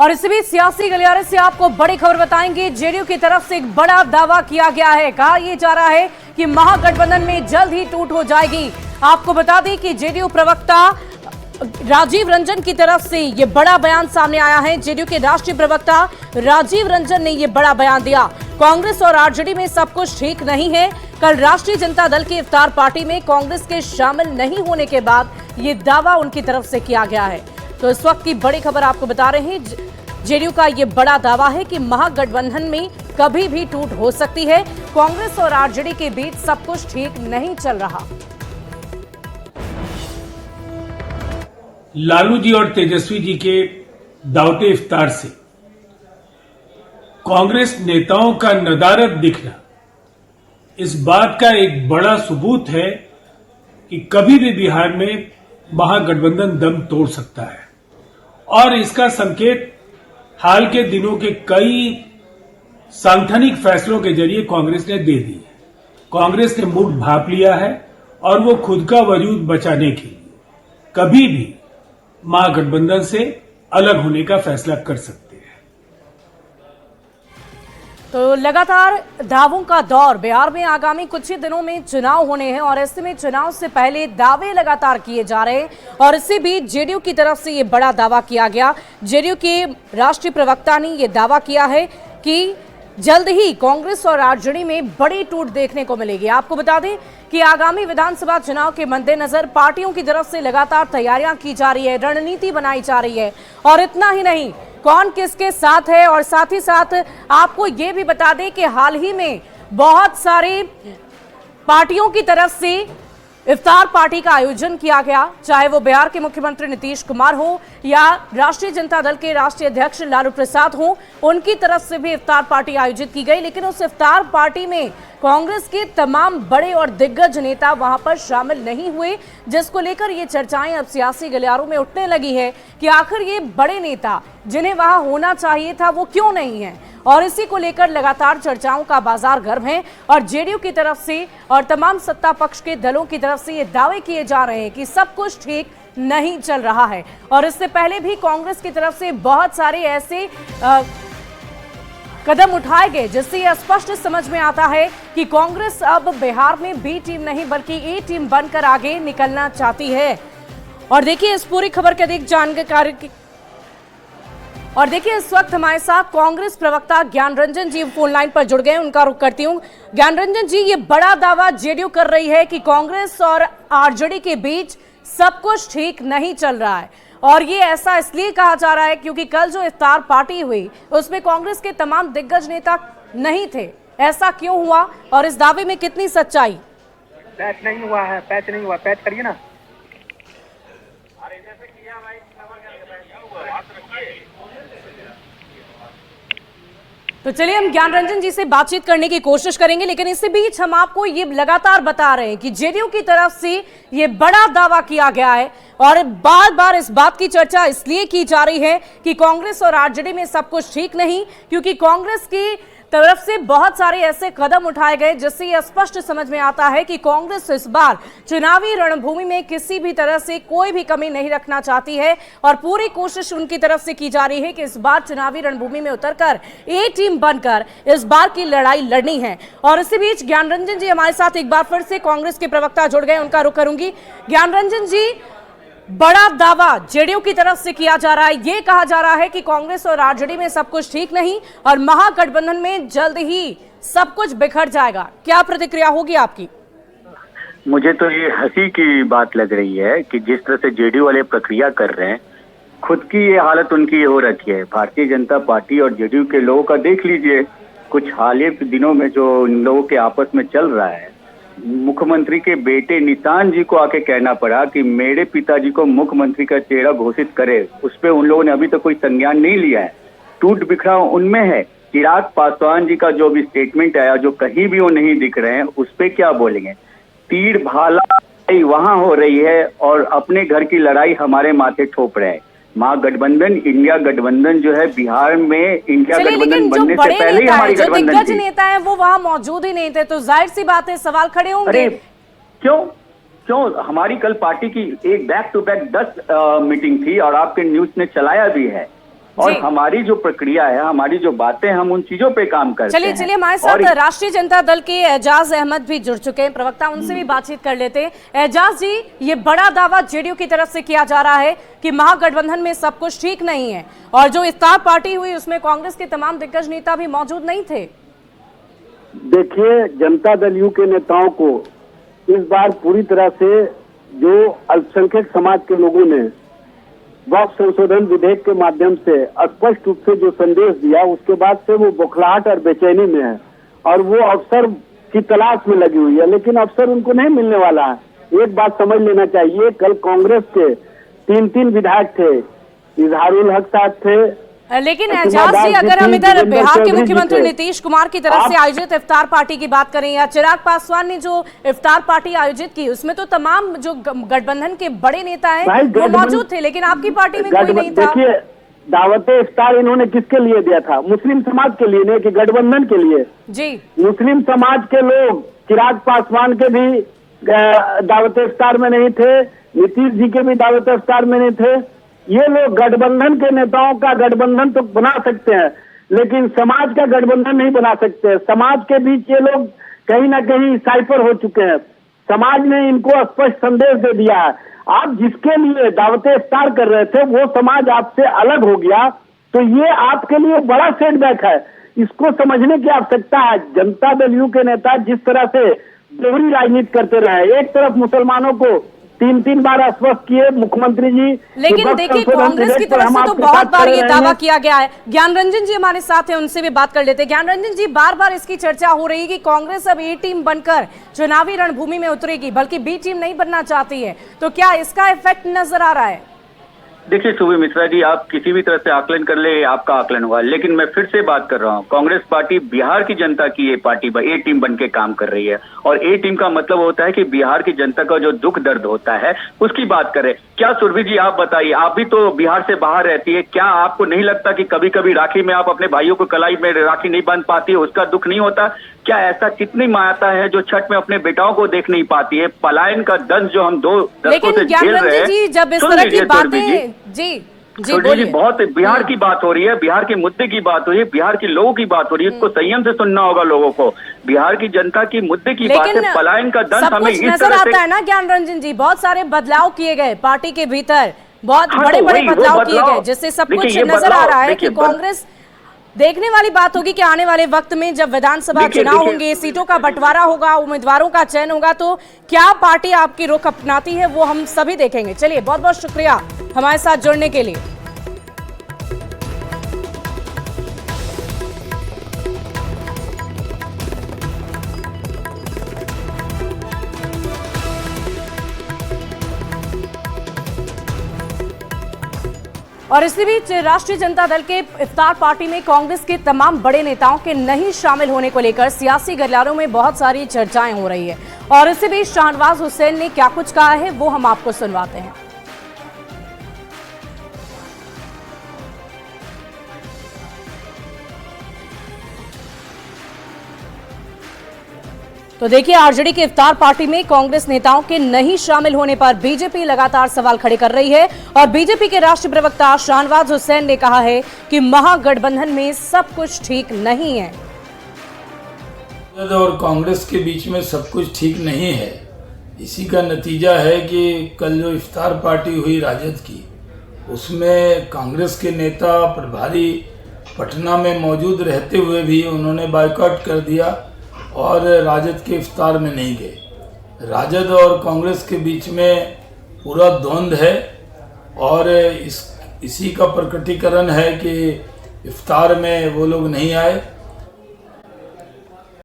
और इसी बीच सियासी गलियारे से आपको बड़ी खबर बताएंगे। जेडीयू की तरफ से एक बड़ा दावा किया गया है। कहा यह जा रहा है कि महागठबंधन में जल्द ही टूट हो जाएगी। आपको बता दें कि जेडीयू प्रवक्ता राजीव रंजन की तरफ से यह बड़ा बयान सामने आया है। जेडीयू के राष्ट्रीय प्रवक्ता राजीव रंजन ने यह बड़ा बयान दिया। कांग्रेस और आरजेडी में सब कुछ ठीक नहीं है। कल राष्ट्रीय जनता दल की इफ्तार पार्टी में कांग्रेस के शामिल नहीं होने के बाद ये दावा उनकी तरफ से किया गया है। तो इस वक्त की बड़ी खबर आपको बता रहे हैं, जेडीयू का ये बड़ा दावा है कि महागठबंधन में कभी भी टूट हो सकती है। कांग्रेस और आरजेडी के बीच सब कुछ ठीक नहीं चल रहा। लालू जी और तेजस्वी जी के दावते इफ्तार से कांग्रेस नेताओं का नदारद दिखना इस बात का एक बड़ा सबूत है कि कभी भी बिहार में महागठबंधन दम तोड़ सकता है। और इसका संकेत हाल के दिनों के कई सांगठनिक फैसलों के जरिए कांग्रेस ने दे दी है। कांग्रेस ने मुठ भांप लिया है और वो खुद का वजूद बचाने के लिए कभी भी महागठबंधन से अलग होने का फैसला कर सकते हैं। तो लगातार दावों का दौर। बिहार में आगामी कुछ ही दिनों में चुनाव होने हैं और ऐसे में चुनाव से पहले दावे लगातार किए जा रहे हैं। और इसी बीच जेडीयू की तरफ से ये बड़ा दावा किया गया। जेडीयू के राष्ट्रीय प्रवक्ता ने यह दावा किया है कि जल्द ही कांग्रेस और आरजेडी में बड़ी टूट देखने को मिलेगी। आपको बता दें कि आगामी विधानसभा चुनाव के मद्देनजर पार्टियों की तरफ से लगातार तैयारियां की जा रही है, रणनीति बनाई जा रही है। और इतना ही नहीं, कौन किसके साथ है और साथ ही साथ आपको ये भी बता दें कि हाल ही में बहुत सारी पार्टियों की तरफ से इफ्तार पार्टी का आयोजन किया गया, चाहे वो बिहार के मुख्यमंत्री नीतीश कुमार हो या राष्ट्रीय जनता दल के राष्ट्रीय अध्यक्ष लालू प्रसाद हो, उनकी तरफ से भी इफ्तार पार्टी आयोजित की गई। लेकिन उस इफ्तार पार्टी में कांग्रेस के तमाम बड़े और दिग्गज नेता वहां पर शामिल नहीं हुए, जिसको लेकर ये चर्चाएं अब सियासी गलियारों में उठने लगी है कि आखिर ये बड़े नेता जिन्हें वहां होना चाहिए था वो क्यों नहीं है। और इसी को लेकर लगातार चर्चाओं का बाजार गर्म है। और जेडीयू की तरफ से और तमाम सत्ता पक्ष के दलों की तरफ से ये दावे किए जा रहे हैं कि सब कुछ ठीक नहीं चल रहा है। और इससे पहले भी कांग्रेस की तरफ से बहुत सारे ऐसे कदम उठाए गए जिससे यह स्पष्ट समझ में आता है कि कांग्रेस अब बिहार में बी टीम नहीं बल्कि ए टीम बनकर आगे निकलना चाहती है। और देखिए इस पूरी खबर के अधिक जानकारी और देखिए इस वक्त हमारे साथ कांग्रेस प्रवक्ता ज्ञान रंजन जी फोन लाइन पर जुड़ गए। उनका रुख करती हूँ। ज्ञान रंजन जी, ये बड़ा दावा जेडीयू कर रही है कि कांग्रेस और आरजेडी के बीच सब कुछ ठीक नहीं चल रहा है। और ये ऐसा इसलिए कहा जा रहा है क्योंकि कल जो इफ्तार पार्टी हुई उसमें कांग्रेस के तमाम दिग्गज नेता नहीं थे। ऐसा क्यों हुआ और इस दावे में कितनी सच्चाई? पैच नहीं हुआ है, पैच नहीं हुआ, पैच करिए ना। तो चलिए हम ज्ञान रंजन जी से बातचीत करने की कोशिश करेंगे, लेकिन इसी बीच हम आपको ये लगातार बता रहे हैं कि जेडीयू की तरफ से ये बड़ा दावा किया गया है और बार बार इस बात की चर्चा इसलिए की जा रही है कि कांग्रेस और आरजेडी में सब कुछ ठीक नहीं, क्योंकि कांग्रेस की तरफ से बहुत सारे ऐसे कदम उठाए गए जिससे यह स्पष्ट समझ में आता है कि कांग्रेस इस बार चुनावी रणभूमि में किसी भी तरह से कोई भी कमी नहीं रखना चाहती है। और पूरी कोशिश उनकी तरफ से की जा रही है कि इस बार चुनावी रणभूमि में उतरकर ए टीम बनकर इस बार की लड़ाई लड़नी है। और इसी बीच ज्ञान रंजन जी हमारे साथ एक बार फिर से कांग्रेस के प्रवक्ता जुड़ गए, उनका रुख करूंगी। ज्ञान रंजन जी, बड़ा दावा जेडीयू की तरफ से किया जा रहा है, ये कहा जा रहा है कि कांग्रेस और आरजेडी में सब कुछ ठीक नहीं और महागठबंधन में जल्द ही सब कुछ बिखर जाएगा। क्या प्रतिक्रिया होगी आपकी? मुझे तो ये हंसी की बात लग रही है कि जिस तरह से जेडीयू वाले प्रक्रिया कर रहे हैं, खुद की ये हालत उनकी हो रखी है। भारतीय जनता पार्टी और जेडीयू के लोगों का देख लीजिए, कुछ हाल ही दिनों में जो इन लोगों के आपस में चल रहा है। मुख्यमंत्री के बेटे निशान जी को आके कहना पड़ा कि मेरे पिताजी को मुख्यमंत्री का चेहरा घोषित करे, उस पर उन लोगों ने अभी तक कोई संज्ञान नहीं लिया है। टूट बिखराव उनमें है। चिराग पासवान जी का जो भी स्टेटमेंट आया, जो कहीं भी वो नहीं दिख रहे हैं, उस पर क्या बोलेंगे? तीर भाला वहां हो रही है और अपने घर की लड़ाई हमारे माथे ठोप रहे हैं। महागठबंधन, इंडिया गठबंधन जो है बिहार में, इंडिया गठबंधन बनने से पहले ही हमारी गठबंधन थी। दिग्गज नेता है वो वहां मौजूद ही नहीं थे, तो जाहिर सी बात है सवाल खड़े होंगे। अरे क्यों हमारी कल पार्टी की एक बैक टू बैक 10 मीटिंग थी और आपके न्यूज ने चलाया भी है। और जी। हमारी जो प्रक्रिया है, हमारी जो बातें, हम उन चीजों पे काम करते हैं। चलिए हमारे साथ राष्ट्रीय जनता दल के एजाज अहमद भी जुड़ चुके हैं, प्रवक्ता, उनसे भी बातचीत कर लेते हैं। एजाज जी, ये बड़ा दावा जेडीयू की तरफ से किया जा रहा है कि महागठबंधन में सब कुछ ठीक नहीं है, और जो इफ्तार पार्टी हुई उसमें कांग्रेस के तमाम दिग्गज नेता भी मौजूद नहीं थे। देखिए, जनता दल यू के नेताओं को इस बार पूरी तरह से जो अल्पसंख्यक समाज के लोगों ने वक्फ संशोधन विधेयक के माध्यम से स्पष्ट रूप से जो संदेश दिया, उसके बाद से वो बौखलाहट और बेचैनी में है और वो अवसर की तलाश में लगी हुई है, लेकिन अवसर उनको नहीं मिलने वाला है। एक बात समझ लेना चाहिए, कल कांग्रेस के 3 विधायक थे, इजहारुल हक साहब थे। लेकिन एजाज जी, अगर हम इधर बिहार के मुख्यमंत्री नीतीश कुमार की तरफ से आयोजित इफ्तार पार्टी की बात करें, या चिराग पासवान ने जो इफ्तार पार्टी आयोजित की, उसमें तो तमाम जो गठबंधन के बड़े नेता हैं वो मौजूद थे, लेकिन आपकी पार्टी में कोई नहीं था। देखिए, दावत इफ्तार इन्होंने किसके लिए दिया था? मुस्लिम समाज के लिए, नहीं कि गठबंधन के लिए। जी, मुस्लिम समाज के लोग चिराग पासवान के भी दावत इफ्तार में नहीं थे, नीतीश जी के भी दावत इफ्तार में नहीं थे। ये लोग गठबंधन के नेताओं का गठबंधन तो बना सकते हैं, लेकिन समाज का गठबंधन नहीं बना सकते। समाज के बीच ये लोग कहीं ना कहीं साइफर हो चुके हैं। समाज ने इनको स्पष्ट संदेश दे दिया है। आप जिसके लिए दावत इफ्तार कर रहे थे वो समाज आपसे अलग हो गया, तो ये आपके लिए बड़ा सेटबैक है। इसको समझने की आवश्यकता है। जनता दल यू के नेता जिस तरह से दोहरी राजनीति करते रहे, एक तरफ मुसलमानों को 3 बार आश्वस्त किए मुख्यमंत्री जी, लेकिन देखिए कांग्रेस की तरफ से तो बहुत बार ये दावा किया गया है। ज्ञान रंजन जी हमारे साथ हैं, उनसे भी बात कर लेते हैं। ज्ञान रंजन जी, बार बार इसकी चर्चा हो रही है कि कांग्रेस अब ए टीम बनकर चुनावी रणभूमि में उतरेगी, बल्कि बी टीम नहीं बनना चाहती है, तो क्या इसका इफेक्ट नजर आ रहा है? देखिए सुबह मिश्रा जी, आप किसी भी तरह से आकलन कर ले, आपका आकलन होगा, लेकिन मैं फिर से बात कर रहा हूँ, कांग्रेस पार्टी बिहार की जनता की ये पार्टी ए टीम बन के काम कर रही है, और ए टीम का मतलब होता है कि बिहार की जनता का जो दुख दर्द होता है उसकी बात करें। क्या सुरभि जी आप बताइए, आप भी तो बिहार से बाहर रहती है, क्या आपको नहीं लगता कि कभी कभी राखी में आप अपने भाइयों को कलाई में राखी नहीं बांध पाती है, उसका दुख नहीं होता? क्या ऐसा कितनी माता है जो छठ में अपने बेटाओं को देख नहीं पाती है? पलायन का दंश जो हम 2 दशकों से झेल रहे हैं, जी, जब इस तरह की बातें जी बोलिए, बहुत बिहार की बात हो रही है, बिहार के मुद्दे की बात हो रही है, बिहार के लोगों की बात हो रही है, इसको संयम से सुनना होगा लोगों को। बिहार की जनता की मुद्दे की बात है, पलायन का दंश हमें इस नजर आता है ना ज्ञान रंजन जी, बहुत सारे बदलाव किए गए पार्टी के भीतर, बहुत बड़े बड़े बदलाव किए गए, जिससे सब कुछ नजर आ रहा है कि कांग्रेस। देखने वाली बात होगी कि आने वाले वक्त में जब विधानसभा चुनाव होंगे, सीटों का बंटवारा होगा, उम्मीदवारों का चयन होगा, तो क्या पार्टी आपकी रुख अपनाती है वो हम सभी देखेंगे। चलिए, बहुत बहुत शुक्रिया हमारे साथ जुड़ने के लिए। और इसी बीच राष्ट्रीय जनता दल के इफ्तार पार्टी में कांग्रेस के तमाम बड़े नेताओं के नहीं शामिल होने को लेकर सियासी गलियारों में बहुत सारी चर्चाएं हो रही है, और इसी बीच शाहनवाज हुसैन ने क्या कुछ कहा है वो हम आपको सुनवाते हैं। तो देखिए, आरजेडी की इफ्तार पार्टी में कांग्रेस नेताओं के नहीं शामिल होने पर बीजेपी लगातार सवाल खड़े कर रही है, और बीजेपी के राष्ट्रीय प्रवक्ता शाहनवाज हुसैन ने कहा है कि महागठबंधन में सब कुछ ठीक नहीं है। और कांग्रेस के बीच में सब कुछ ठीक नहीं है, इसी का नतीजा है कि कल जो इफ्तार पार्टी हुई राजद की, उसमें कांग्रेस के नेता प्रभारी पटना में मौजूद रहते हुए भी उन्होंने बायकॉट कर दिया और राजद के इफ्तार में नहीं गए। राजद और कांग्रेस के बीच में पूरा द्वंद्व है, और इसी का प्रकटीकरण है कि इफ्तार में वो लोग नहीं आए।